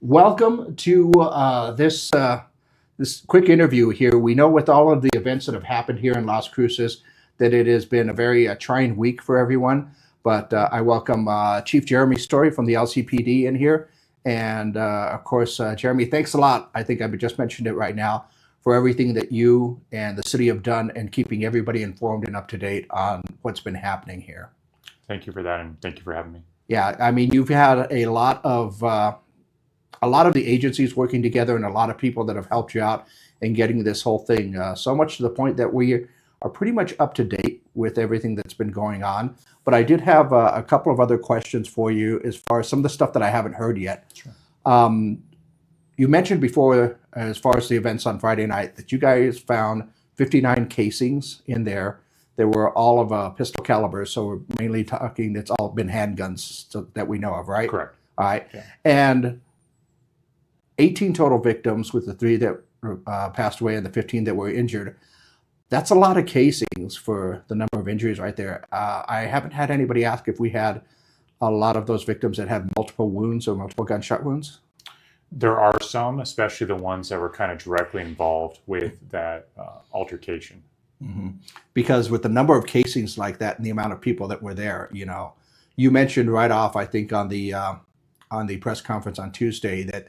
Welcome to this quick interview here. We know with all of the events that have happened here in Las Cruces that it has been a very trying week for everyone. But I welcome Chief Jeremy Story from the LCPD in here. And of course, Jeremy, thanks a lot. I think I just mentioned it right now for everything that you and the city have done and keeping everybody informed and up to date on what's been happening here. Thank you for that, and thank you for having me. Yeah, I mean, you've had a lot of the agencies working together and a lot of people that have helped you out in getting this whole thing so much to the point that we are pretty much up to date with everything that's been going on. But I did have a couple of other questions for you as far as some of the stuff that I haven't heard yet. Sure. You mentioned before, as far as the events on Friday night, that you guys found 59 casings in there. They were all of pistol caliber, so we're mainly talking, it's all been handguns that we know of, right? Correct. All right. Yeah. And 18 total victims, with the 3 that passed away and the 15 that were injured. That's a lot of casings for the number of injuries right there. I haven't had anybody ask if we had a lot of those victims that had multiple wounds or multiple gunshot wounds. There are some, especially the ones that were kind of directly involved with that altercation. Mm-hmm. Because with the number of casings like that and the amount of people that were there, you mentioned right off, I think on the press conference on Tuesday, that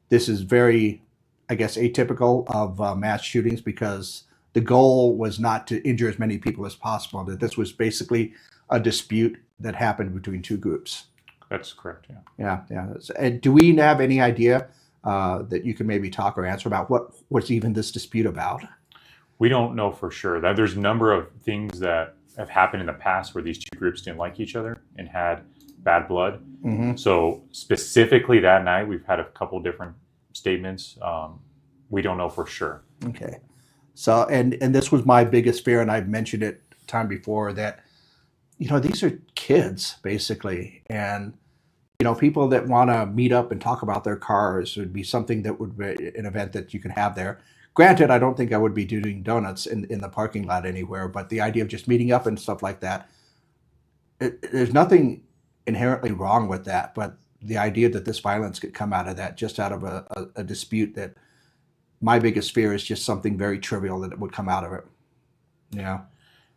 this is very, I guess, atypical of mass shootings, because the goal was not to injure as many people as possible, that this was basically a dispute that happened between two groups. That's correct, yeah. Yeah. And do we have any idea that you can maybe talk or answer about what's even this dispute about? We don't know for sure. There's a number of things that have happened in the past where these two groups didn't like each other and had bad blood. Mm-hmm. So specifically that night, we've had a couple different statements. We don't know for sure. Okay. So, and this was my biggest fear, and I've mentioned it time before, that, these are kids basically, and, people that want to meet up and talk about their cars would be something that would be an event that you could have there. Granted, I don't think I would be doing donuts in the parking lot anywhere, but the idea of just meeting up and stuff like that, there's nothing inherently wrong with that, but the idea that this violence could come out of that, just out of a dispute, that my biggest fear is just something very trivial that it would come out of it. Yeah.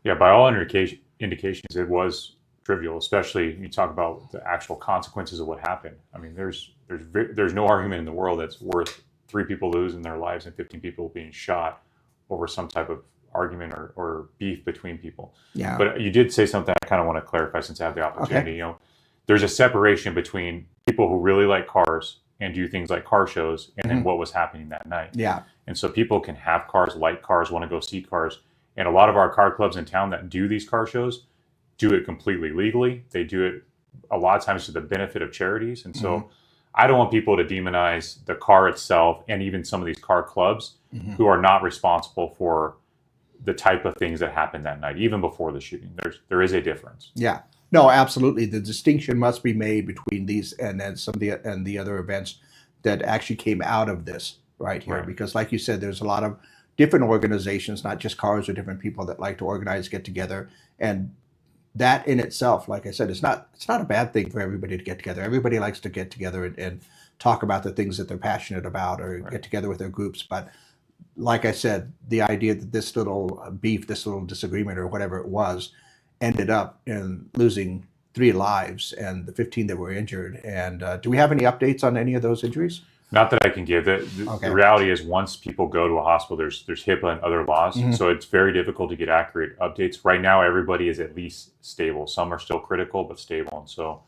Yeah, by all indications, it was trivial, especially you talk about the actual consequences of what happened. I mean, there's no argument in the world that's worth 3 people losing their lives and 15 people being shot over some type of argument or beef between people. Yeah. But you did say something I kind of want to clarify since I have the opportunity. Okay. There's a separation between people who really like cars and do things like car shows, and then what was happening that night. Yeah. And so people can have cars, like cars, want to go see cars. And a lot of our car clubs in town that do these car shows do it completely legally. They do it a lot of times to the benefit of charities. And so I don't want people to demonize the car itself and even some of these car clubs who are not responsible for the type of things that happened that night, even before the shooting. There is a difference. Yeah. No, absolutely. The distinction must be made between these and then some of the other events that actually came out of this right here. Right. Because like you said, there's a lot of different organizations, not just cars, or different people that like to organize, get together. And that in itself, like I said, it's not a bad thing for everybody to get together. Everybody likes to get together and talk about the things that they're passionate about, or get together with their groups. But like I said, the idea that this little beef, this little disagreement or whatever it was, ended up in losing 3 lives and the 15 that were injured. And do we have any updates on any of those injuries? Not that I can give. The Okay. reality is, once people go to a hospital, there's HIPAA and other laws. So it's very difficult to get accurate updates. Right now, everybody is at least stable. Some are still critical, but stable. And so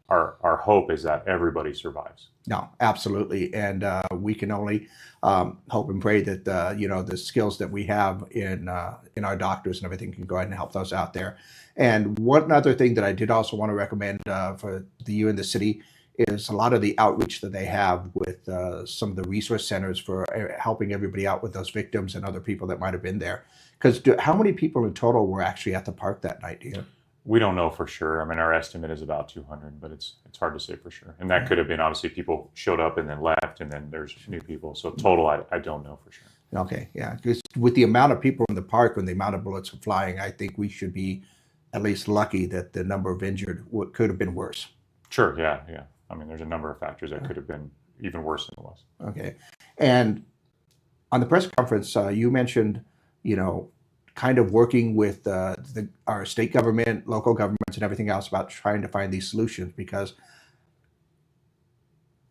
our hope is that everybody survives. No, absolutely. And we can only hope and pray that, the skills that we have in our doctors and everything can go ahead and help those out there. And one other thing that I did also want to recommend for you and the city is a lot of the outreach that they have with some of the resource centers for helping everybody out with those victims and other people that might have been there. Because how many people in total were actually at the park that night, do you know? We don't know for sure. I mean, our estimate is about 200, but it's hard to say for sure. And that could have been, obviously, people showed up and then left, and then there's new people. So total, I don't know for sure. Okay, yeah. Because with the amount of people in the park and the amount of bullets flying, I think we should be at least lucky that the number of injured could have been worse. Sure, yeah. I mean, there's a number of factors that could have been even worse than it was. Okay. And on the press conference, you mentioned, kind of working with our state government, local governments, and everything else about trying to find these solutions, because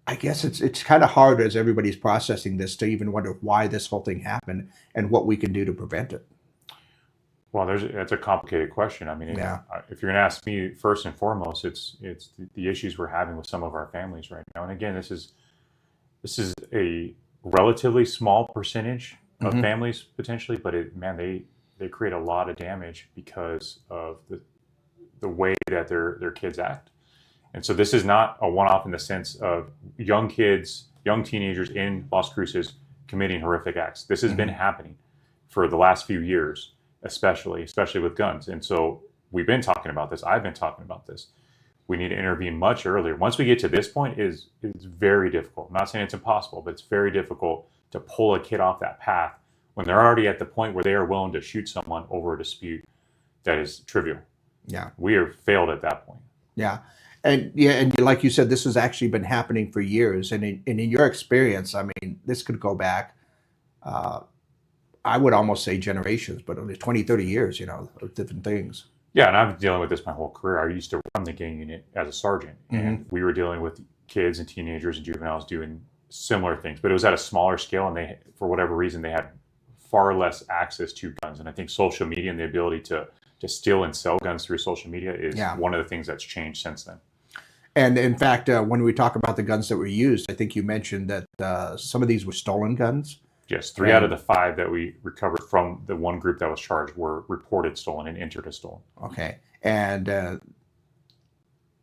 I guess it's kind of hard as everybody's processing this to even wonder why this whole thing happened and what we can do to prevent it. Well, that's a complicated question. I mean, Yeah. if you're going to ask me first and foremost, it's the issues we're having with some of our families right now. And again, this is a relatively small percentage of Mhm. families potentially, but they create a lot of damage because of the way that their kids act. And so this is not a one-off in the sense of young kids, young teenagers in Las Cruces committing horrific acts. This has been happening for the last few years, especially with guns. And so we've been talking about this. I've been talking about this. We need to intervene much earlier. Once we get to this point, it's very difficult. I'm not saying it's impossible, but it's very difficult to pull a kid off that path when they're already at the point where they are willing to shoot someone over a dispute that is trivial. Yeah. We have failed at that point. Yeah. And like you said, this has actually been happening for years. And in your experience, I mean, this could go back, I would almost say generations, but only 20, 30 years, of different things. Yeah, and I've been dealing with this my whole career. I used to run the gang unit as a sergeant, and we were dealing with kids and teenagers and juveniles doing similar things, but it was at a smaller scale, and they, for whatever reason, they had far less access to guns. And I think social media and the ability to steal and sell guns through social media is one of the things that's changed since then. And in fact, when we talk about the guns that were used, I think you mentioned that some of these were stolen guns. Yes, 3 out of the 5 that we recovered from the one group that was charged were reported stolen and entered as stolen. Okay.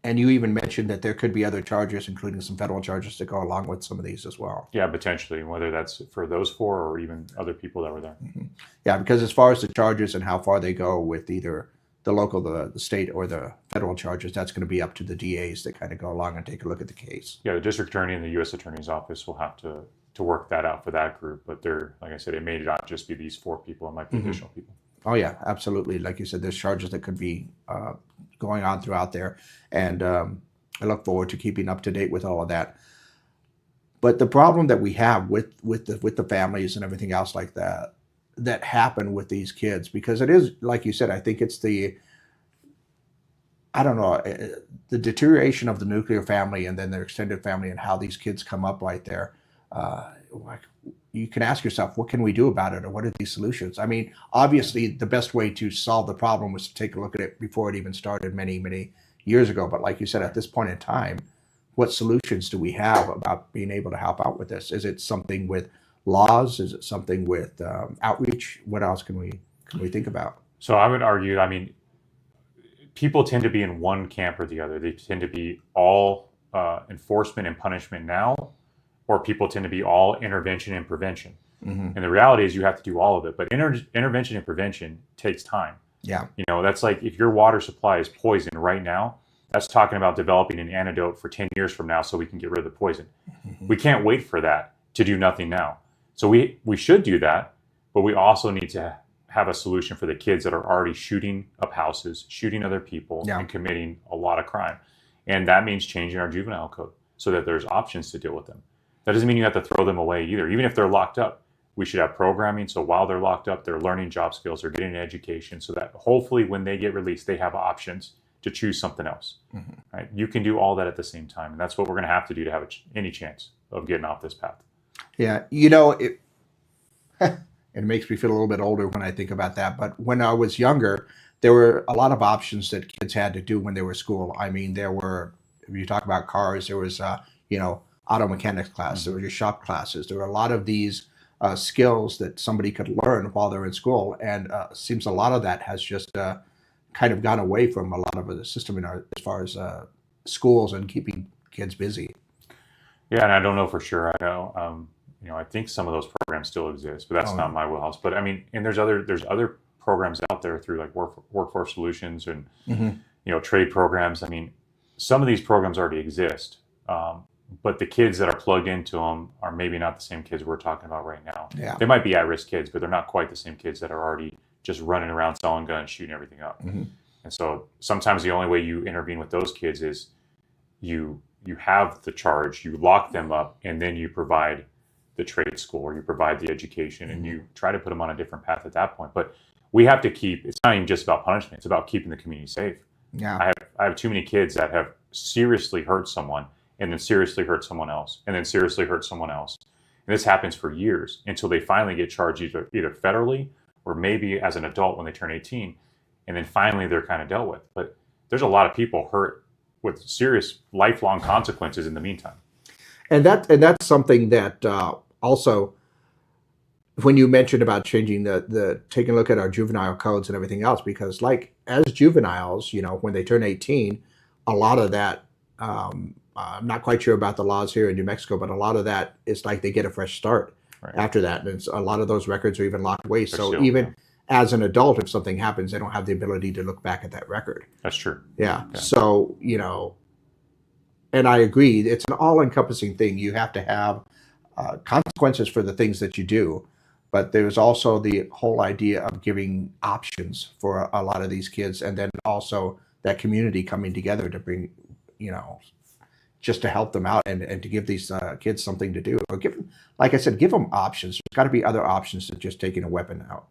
And you even mentioned that there could be other charges, including some federal charges, to go along with some of these as well. Yeah, potentially, whether that's for those 4 or even other people that were there. Yeah, because as far as the charges and how far they go with either the local, the state, or the federal charges, that's going to be up to the DAs that kind of go along and take a look at the case. Yeah, the district attorney and the U.S. Attorney's Office will have to work that out for that group. But like I said, it may not just be these 4 people. It might be additional people. Oh, yeah, absolutely. Like you said, there's charges that could be going on throughout there. And I look forward to keeping up to date with all of that. But the problem that we have with the families and everything else like that happen with these kids, because it is, like you said, I think it's the deterioration of the nuclear family and then their extended family and how these kids come up right there. You can ask yourself, what can we do about it, or what are these solutions? I mean, obviously, the best way to solve the problem was to take a look at it before it even started many, many years ago. But like you said, at this point in time, what solutions do we have about being able to help out with this? Is it something with laws? Is it something with outreach? What else can we think about? So I would argue, I mean, people tend to be in one camp or the other. They tend to be all enforcement and punishment now, or people tend to be all intervention and prevention. And the reality is you have to do all of it. But intervention and prevention takes time. Yeah. That's like if your water supply is poisoned right now, that's talking about developing an antidote for 10 years from now so we can get rid of the poison. We can't wait for that to do nothing now. So we should do that, but we also need to have a solution for the kids that are already shooting up houses, shooting other people, and committing a lot of crime. And that means changing our juvenile code so that there's options to deal with them. That doesn't mean you have to throw them away either. Even if they're locked up, we should have programming. So while they're locked up, they're learning job skills, they're getting an education, so that hopefully when they get released, they have options to choose something else. Right? You can do all that at the same time. And that's what we're going to have to do to have any chance of getting off this path. Yeah. It makes me feel a little bit older when I think about that. But when I was younger, there were a lot of options that kids had to do when they were at school. I mean, there were, if you talk about cars, there was, auto mechanics class, there were your shop classes. There were a lot of these skills that somebody could learn while they're in school. And it seems a lot of that has just kind of gone away from a lot of the system as far as schools and keeping kids busy. Yeah, and I don't know for sure. I know, I think some of those programs still exist, but that's not my wheelhouse. But I mean, and there's other programs out there through like Workforce Solutions and trade programs. I mean, some of these programs already exist, but the kids that are plugged into them are maybe not the same kids we're talking about right now. Yeah. They might be at-risk kids, but they're not quite the same kids that are already just running around selling guns, shooting everything up. And so sometimes the only way you intervene with those kids is you you have the charge, you lock them up, and then you provide the trade school or you provide the education, and you try to put them on a different path at that point. But we have to keep, it's not even just about punishment, it's about keeping the community safe. Yeah. I have too many kids that have seriously hurt someone, and then seriously hurt someone else, and then seriously hurt someone else. And this happens for years until they finally get charged either federally or maybe as an adult when they turn 18. And then finally they're kind of dealt with. But there's a lot of people hurt with serious lifelong consequences in the meantime. And that's something that also, when you mentioned about changing the taking a look at our juvenile codes and everything else, because like as juveniles, when they turn 18, a lot of that, I'm not quite sure about the laws here in New Mexico, but a lot of that is like they get a fresh start after that. And a lot of those records are even locked away. So even as an adult, if something happens, they don't have the ability to look back at that record. That's true. Yeah. So, and I agree, it's an all-encompassing thing. You have to have consequences for the things that you do, but there's also the whole idea of giving options for a lot of these kids, and then also that community coming together to bring, just to help them out and to give these kids something to do. Or like I said, give them options. There's got to be other options than just taking a weapon out.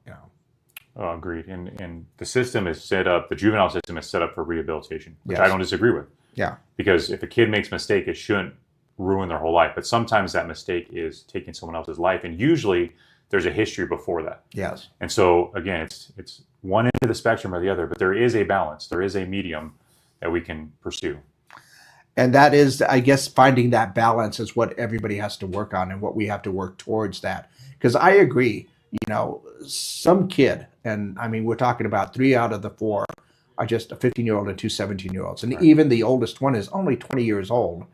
Oh, agreed. And the system is set up, the juvenile system is set up for rehabilitation, which Yes. I don't disagree with. Yeah. Because if a kid makes a mistake, it shouldn't ruin their whole life. But sometimes that mistake is taking someone else's life. And usually there's a history before that. Yes. And so, again, it's one end of the spectrum or the other, but there is a balance. There is a medium that we can pursue. And that is, I guess, finding that balance is what everybody has to work on and what we have to work towards that. Because I agree, some kid, and I mean, we're talking about 3 out of the 4 are just a 15-year-old and 2 17-year-olds. And even the oldest one is only 20 years old.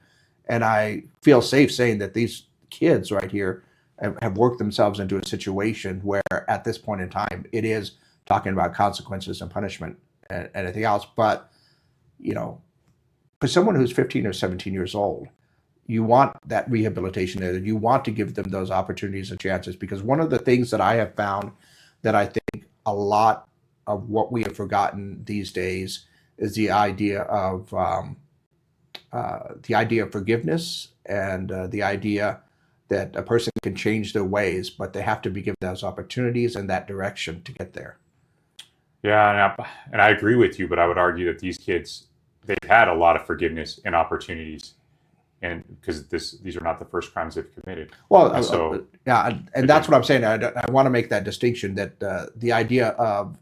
And I feel safe saying that these kids right here have worked themselves into a situation where at this point in time, it is talking about consequences and punishment and anything else. But, for someone who's 15 or 17 years old, you want that rehabilitation there. You want to give them those opportunities and chances, because one of the things that I have found that I think a lot of what we have forgotten these days is the idea of forgiveness and the idea that a person can change their ways, but they have to be given those opportunities and that direction to get there. Yeah, and I agree with you, but I would argue that these kids, they've had a lot of forgiveness and opportunities, and because these are not the first crimes they've committed. Well, and that's what I'm saying. I want to make that distinction, that the idea of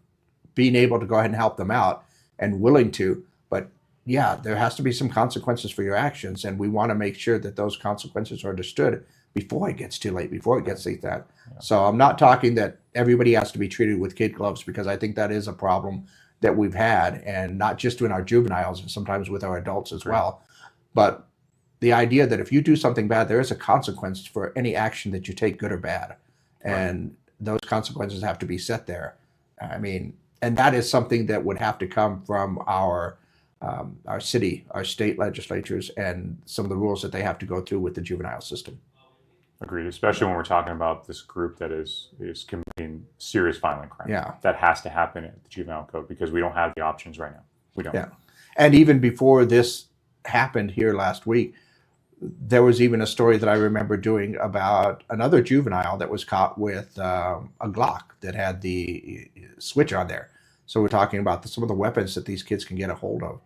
being able to go ahead and help them out and willing to, but yeah, there has to be some consequences for your actions, and we want to make sure that those consequences are understood before it gets too late, before it gets like that. Yeah. So I'm not talking that everybody has to be treated with kid gloves, because I think that is a problem that we've had, and not just in our juveniles, and sometimes with our adults as well. But the idea that if you do something bad, there is a consequence for any action that you take, good or bad. And those consequences have to be set there. I mean, and that is something that would have to come from our city, our state legislatures, and some of the rules that they have to go through with the juvenile system. Agreed, especially when we're talking about this group that is committing serious violent crime. Yeah. That has to happen at the juvenile code, because we don't have the options right now. We don't. Yeah. And even before this happened here last week, there was even a story that I remember doing about another juvenile that was caught with a Glock that had the switch on there. So we're talking about some of the weapons that these kids can get a hold of.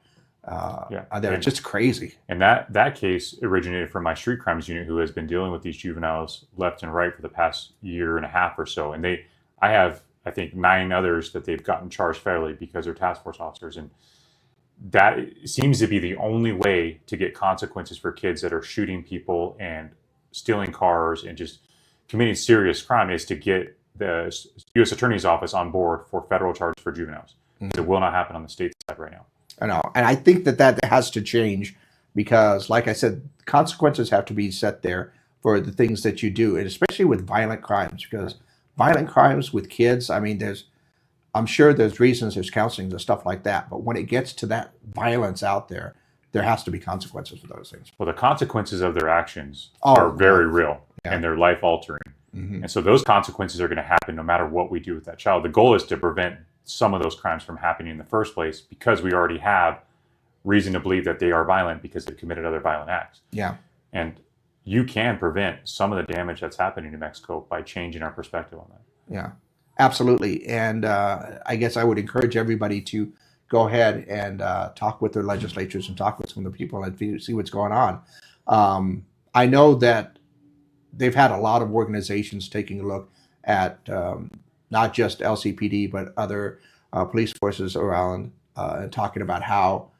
They're just crazy. And that case originated from my street crimes unit, who has been dealing with these juveniles left and right for the past year and a half or so. And I have, I think, 9 others that they've gotten charged fairly because they're task force officers. And that seems to be the only way to get consequences for kids that are shooting people and stealing cars and just committing serious crime, is to get the U.S. Attorney's Office on board for federal charges for juveniles. Mm-hmm. It will not happen on the state side right now. I know. And I think that has to change, because, like I said, consequences have to be set there for the things that you do, and especially with violent crimes, because violent crimes with kids, I mean, I'm sure there's reasons, there's counseling and stuff like that, but when it gets to that violence out there, there has to be consequences for those things. Well, the consequences of their actions are very real, and they're life altering. Mm-hmm. And so those consequences are going to happen no matter what we do with that child. The goal is to prevent some of those crimes from happening in the first place, because we already have reason to believe that they are violent because they've committed other violent acts. Yeah. And you can prevent some of the damage that's happening in Mexico by changing our perspective on that. Yeah, absolutely. And I guess I would encourage everybody to go ahead and talk with their legislatures and talk with some of the people and see what's going on. I know that they've had a lot of organizations taking a look at not just LCPD, but other police forces around and talking about how,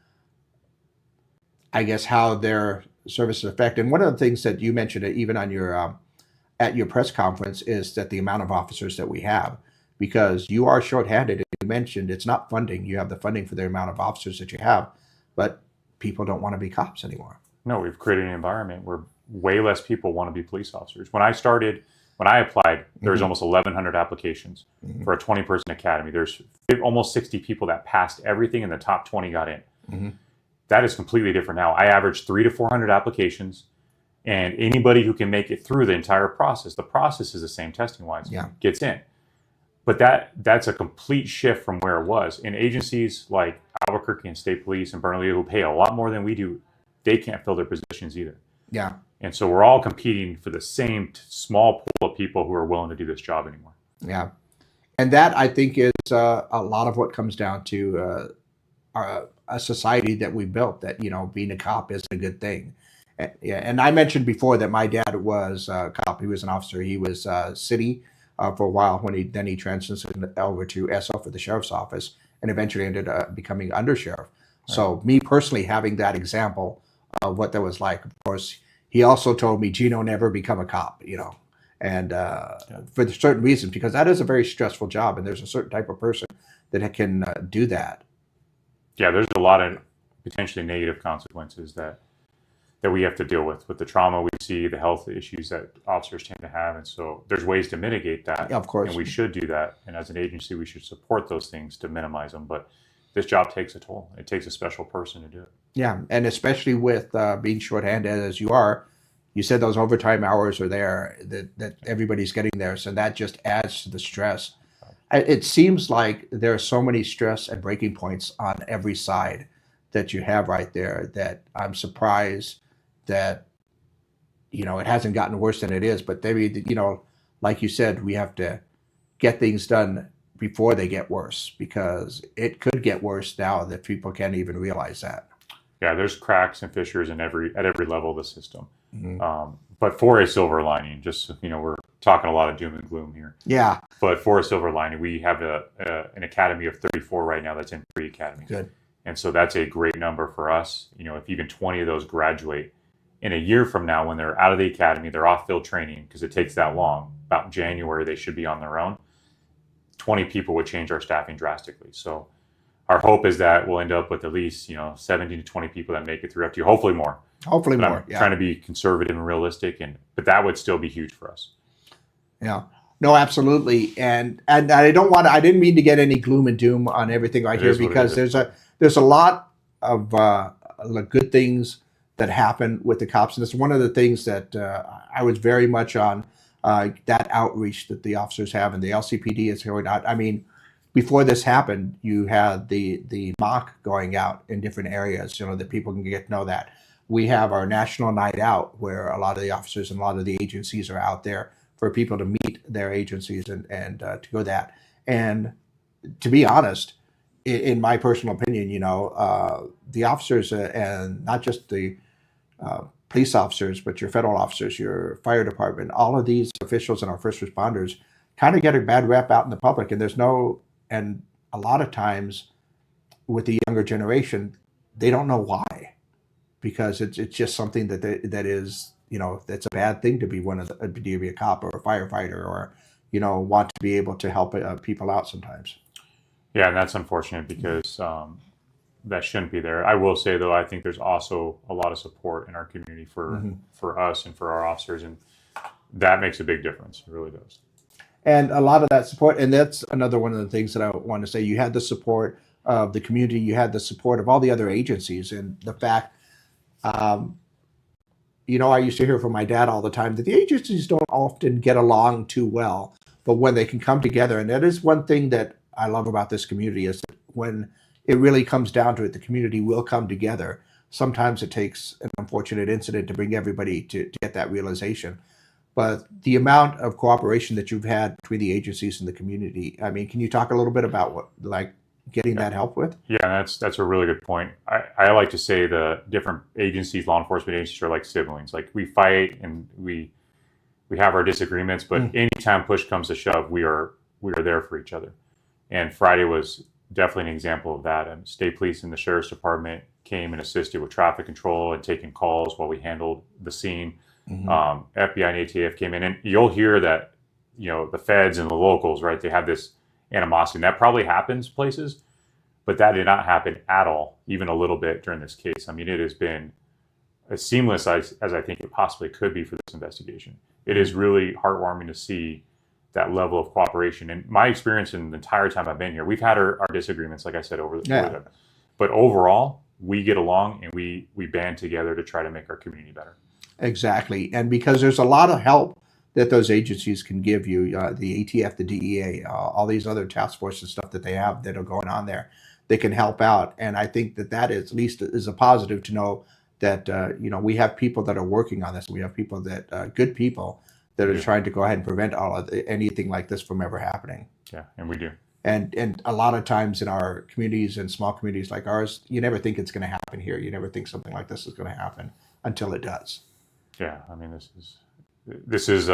I guess, how their services affect. And one of the things that you mentioned, even on your at your press conference, is that the amount of officers that we have, because you are shorthanded. And you mentioned it's not funding. You have the funding for the amount of officers that you have, but people don't want to be cops anymore. No, we've created an environment where way less people want to be police officers. When I applied, there was almost 1,100 applications for a 20-person academy. There's almost 60 people that passed everything, and the top 20 got in. That is completely different now. I average 300 to 400 applications, and anybody who can make it through the entire process, the process is the same testing-wise, gets in. But that's a complete shift from where it was. In agencies like Albuquerque and State Police and Bernalillo, who pay a lot more than we do, they can't fill their positions either. Yeah. And so we're all competing for the same small pool of people who are willing to do this job anymore. Yeah. And that, I think, is a lot of what comes down to a society that we built, that, being a cop is a good thing. And I mentioned before that my dad was a cop. He was an officer. He was city for a while when he transitioned over to SO for the sheriff's office and eventually ended up becoming undersheriff. Right. So me personally having that example of what that was like, of course, he also told me, Gino, never become a cop, and for certain reasons, because that is a very stressful job, and there's a certain type of person that can do that. Yeah, there's a lot of potentially negative consequences that we have to deal with the trauma we see, the health issues that officers tend to have. And so there's ways to mitigate that. Yeah, of course. And we should do that. And as an agency, we should support those things to minimize them. But this job takes a toll. It takes a special person to do it. Yeah. And especially with being shorthanded as you are, you said those overtime hours are there, that everybody's getting there. So that just adds to the stress. It seems like there are so many stress and breaking points on every side that you have right there that I'm surprised that, it hasn't gotten worse than it is. But maybe, like you said, we have to get things done before they get worse, because it could get worse now that people can't even realize that. Yeah, there's cracks and fissures at every level of the system. But for a silver lining, just, we're talking a lot of doom and gloom here. Yeah. But for a silver lining, we have an academy of 34 right now that's in pre-academy. Good. And so that's a great number for us. If even 20 of those graduate in a year from now, when they're out of the academy, they're off field training, because it takes that long. About January, they should be on their own. 20 people would change our staffing drastically. So our hope is that we'll end up with at least, 17 to 20 people that make it through FTU, hopefully more. Hopefully but more. I'm trying to be conservative and realistic, but that would still be huge for us. Yeah. No, absolutely. And I didn't mean to get any gloom and doom on everything right here, because there's a lot of good things that happen with the cops. And it's one of the things that I was very much on, that outreach that the officers have, and the LCPD is going out. I mean, before this happened, you had the mock going out in different areas, that people can get to know that. We have our national night out, where a lot of the officers and a lot of the agencies are out there for people to meet their agencies and to go that. And to be honest, in my personal opinion, the officers and not just the police officers, but your federal officers, your fire department, all of these officials and our first responders kind of get a bad rep out in the public. And a lot of times with the younger generation, they don't know why, because it's just something that is, that's a bad thing to be to be a cop or a firefighter, or, want to be able to help people out sometimes. Yeah, and that's unfortunate, because that shouldn't be there. I will say, though, I think there's also a lot of support in our community for us and for our officers, and that makes a big difference. It really does. And a lot of that support, and that's another one of the things that I want to say, you had the support of the community, you had the support of all the other agencies, and the fact, I used to hear from my dad all the time that the agencies don't often get along too well, but when they can come together, and that is one thing that I love about this community, is that when it really comes down to it. The community will come together. Sometimes it takes an unfortunate incident to bring everybody to get that realization. But the amount of cooperation that you've had between the agencies and the community, I mean, can you talk a little bit about what, like, getting that help with? Yeah, that's a really good point. I like to say the different agencies, law enforcement agencies, are like siblings. Like, we fight and we have our disagreements, but anytime push comes to shove, we are there for each other. And Friday was definitely an example of that. And state police and the sheriff's department came and assisted with traffic control and taking calls while we handled the scene. FBI and ATF came in, and you'll hear that, the feds and the locals, right? They have this animosity, and that probably happens places, but that did not happen at all, even a little bit during this case. I mean, it has been as seamless as I think it possibly could be for this investigation. It is really heartwarming to see that level of cooperation. And my experience in the entire time I've been here, we've had our disagreements, like I said, over the but overall, we get along and we band together to try to make our community better. Exactly. And because there's a lot of help that those agencies can give you, the ATF, the DEA, all these other task forces stuff that they have that are going on there, they can help out. And I think that is, at least is a positive to know that, we have people that are working on this. We have people that, good people that are trying to go ahead and prevent anything like this from ever happening. Yeah, and we do. And a lot of times in our communities and small communities like ours, you never think it's going to happen here. You never think something like this is going to happen until it does. Yeah, I mean, this is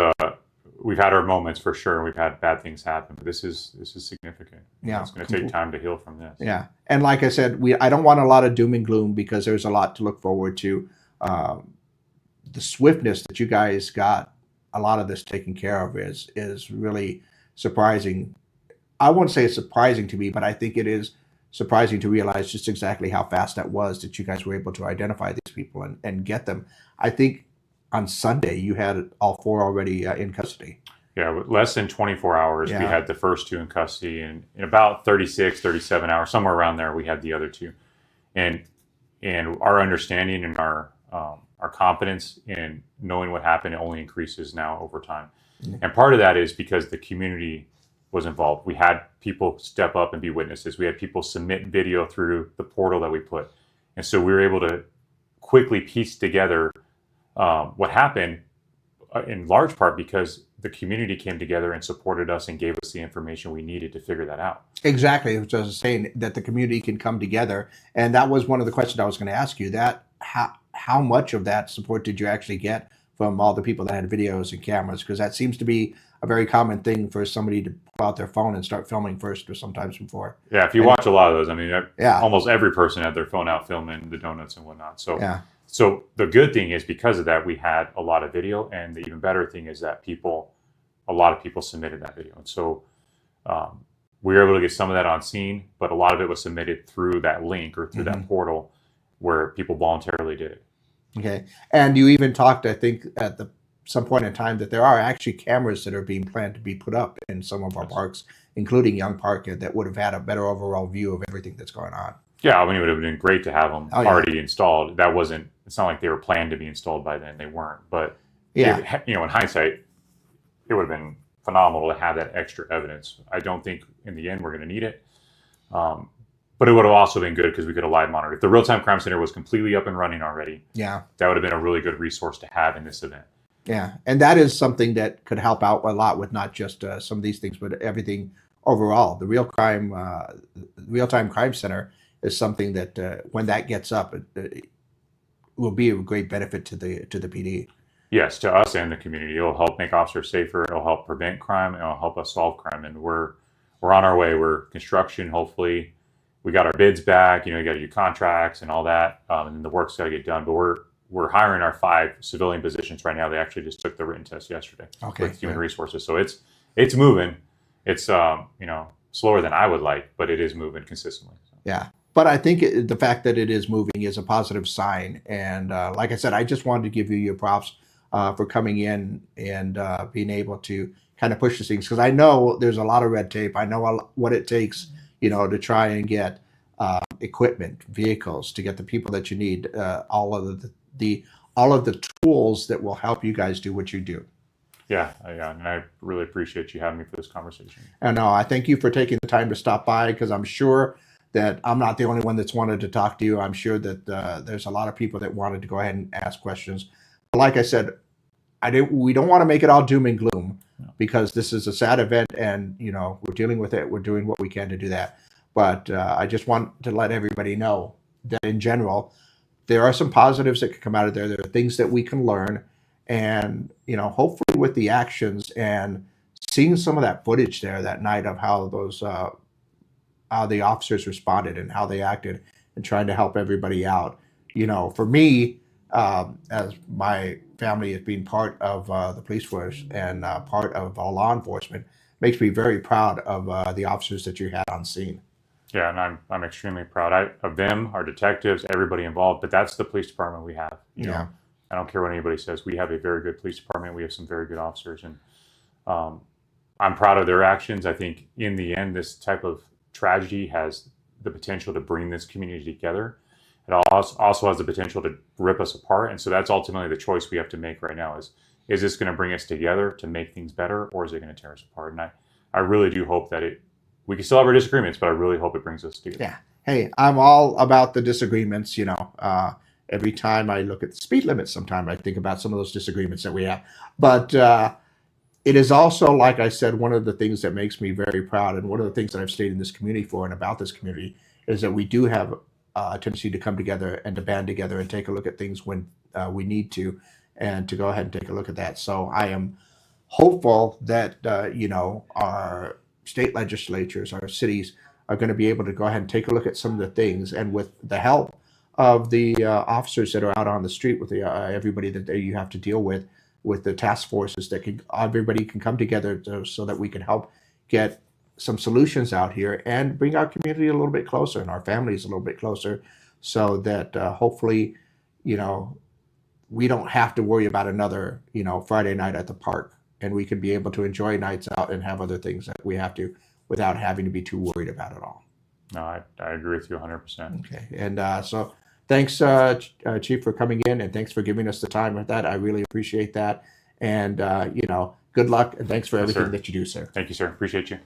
we've had our moments for sure. We've had bad things happen, but this is significant. Yeah, it's going to take time to heal from this. Yeah, and like I said, I don't want a lot of doom and gloom because there's a lot to look forward to. The swiftness that you guys got a lot of this taken care of is really surprising. I won't say it's surprising to me, but I think it is surprising to realize just exactly how fast that was that you guys were able to identify these people and get them. I think on Sunday you had all 4 already in custody. Yeah, with less than 24 hours, Yeah. we had the first 2 in custody, and in about 36, 37 hours, somewhere around there, we had the other 2. And our understanding and our confidence in knowing what happened only increases now over time. And part of that is because the community was involved. We had people step up and be witnesses. We had people submit video through the portal that we put. And so we were able to quickly piece together what happened in large part because the community came together and supported us and gave us the information we needed to figure that out. Exactly. Which I was saying, that the community can come together. And that was one of the questions I was going to ask you, that how much of that support did you actually get from all the people that had videos and cameras? Because that seems to be a very common thing for somebody to pull out their phone and start filming first or sometimes before. Yeah, if you watch a lot of those, I mean, Yeah. almost every person had their phone out filming the donuts and whatnot. So, Yeah. so the good thing is because of that, we had a lot of video, and the even better thing is that a lot of people submitted that video. And so we were able to get some of that on scene, but a lot of it was submitted through that link or through that portal where people voluntarily did it. Okay. And you even talked, I think, at some point in time that there are actually cameras that are being planned to be put up in some of our parks, including Young Park, that would have had a better overall view of everything that's going on. Yeah, I mean, it would have been great to have them Oh, yeah. already installed. It's not like they were planned to be installed by then. They weren't. But, Yeah. in hindsight, it would have been phenomenal to have that extra evidence. I don't think in the end we're going to need it. But it would have also been good because we could have live monitored. If the Real-Time Crime Center was completely up and running already, Yeah. that would have been a really good resource to have in this event. Yeah. And that is something that could help out a lot with not just some of these things, but everything overall. The Real-Time Crime Center is something that when that gets up, it will be a great benefit to the PD. Yes, to us and the community. It'll help make officers safer. It'll help prevent crime. And it'll help us solve crime. And we're on our way. We're construction, hopefully. We got our bids back. You got to do contracts and all that. And the work's got to get done. But we're hiring our 5 civilian positions right now. They actually just took the written test yesterday with human resources. So it's moving. It's slower than I would like, but it is moving consistently. So. Yeah. But I think the fact that it is moving is a positive sign. And like I said, I just wanted to give you your props for coming in and being able to kind of push these things. Because I know there's a lot of red tape. I know what it takes, to try and get equipment, vehicles, to get the people that you need, all of the tools that will help you guys do what you do. Yeah, and I really appreciate you having me for this conversation. And no, I thank you for taking the time to stop by, because I'm sure that I'm not the only one that's wanted to talk to you. I'm sure that there's a lot of people that wanted to go ahead and ask questions. But like I said, we don't want to make it all doom and gloom, because this is a sad event, and we're dealing with it. We're doing what we can to do that. But I just want to let everybody know that in general, there are some positives that can come out of there. There are things that we can learn, and hopefully with the actions and seeing some of that footage there that night of how those how the officers responded and how they acted and trying to help everybody out. For me, as my family as being part of the police force and part of law enforcement, makes me very proud of the officers that you had on scene. Yeah, and I'm extremely proud of them, our detectives, everybody involved. But that's the police department we have. Yeah. I don't care what anybody says. We have a very good police department. We have some very good officers, and I'm proud of their actions. I think in the end, this type of tragedy has the potential to bring this community together. It also has the potential to rip us apart. And so that's ultimately the choice we have to make right now: is this going to bring us together to make things better, or is it going to tear us apart? And I really do hope that we can still have our disagreements, but I really hope it brings us together. Yeah. Hey, I'm all about the disagreements. Every time I look at the speed limit, sometimes I think about some of those disagreements that we have. But it is also, like I said, one of the things that makes me very proud, and one of the things that I've stayed in this community for and about this community, is that we do have a tendency to come together and to band together and take a look at things when we need to, and to go ahead and take a look at that. So I am hopeful that our state legislatures, our cities, are going to be able to go ahead and take a look at some of the things, and with the help of the officers that are out on the street, with everybody that you have to deal with the task forces, that everybody can come together so that we can help get some solutions out here and bring our community a little bit closer and our families a little bit closer, so that hopefully, we don't have to worry about another, Friday night at the park, and we can be able to enjoy nights out and have other things that we have to, without having to be too worried about it all. No, I agree with you 100%. Okay. And so thanks, Chief, for coming in, and thanks for giving us the time with that. I really appreciate that. And, good luck, and thanks for everything that you do, sir. Thank you, sir. Appreciate you.